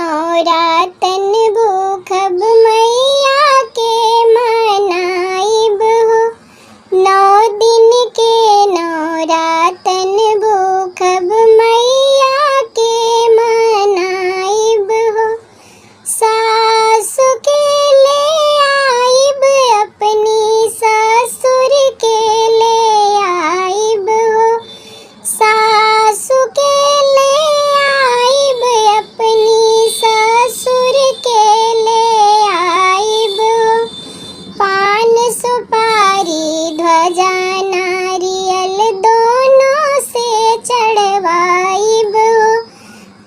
नौरातन भूखब मैया के मनाइब हो। 9 दिन के नौरातन भूखब मैया के मनाइब हो। सासु के ले आइब अपनी ससुर के ले आइब हो। सासु के ले आइब अपनी ससुर के ले आइब हो। पान सुपारी ध्वजा नारियल दोनों से चढ़वाइब हो।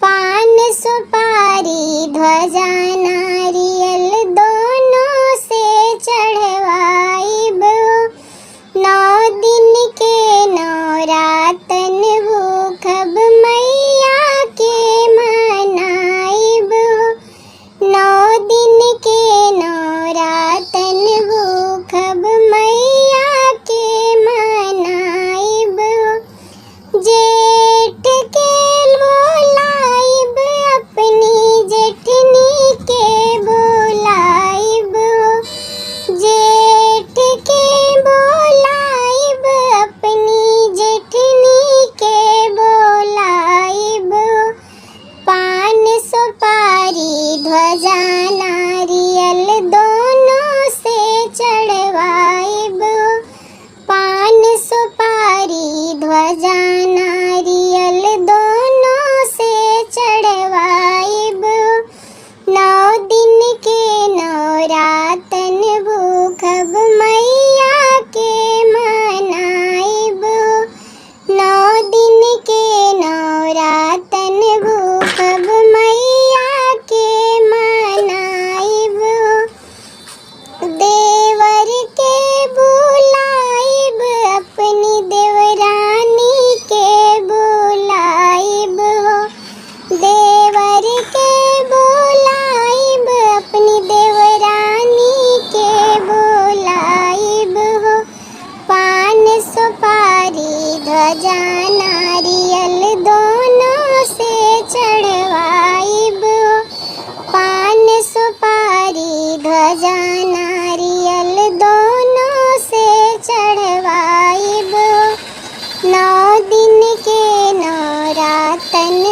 पान सुपारी ध्वजा नारियल दोनों से चढ़वाइब हो। 9 दिन के नौरातन भूखब मैया के मनाइब हो। 9 दिन के नौरातन भूखब मैया के मनाइब हो। जेठ के बोलाइब अपनी जेठनी के बोलाइब हो। जेठ के बोलाइब अपनी जेठनी के बोलाइब हो। पान सुपारी ध्वजा नारियल दोनों से चढ़वाइब हो। पान सुपारी ध्वजा नारियल दोनों से चढ़वाइब हो। 9 दिन के नौरातन भूखब मैया के मनाइब हो। 9 दिन के नौरातन भूखब मैया के मनाइब हो। देवर के बुलाइब अपनी देवरानी के बुलाइब हो। देवर के बुलाइब अपनी देवरानी के बुलाइब हो। पान सुपारी ध्वजा नारियल दोनों से चढ़वाइब हो। पान सुपारी ध्वजा नारियल दोनों से चढ़वाइब हो। 9 दिन के नौरातन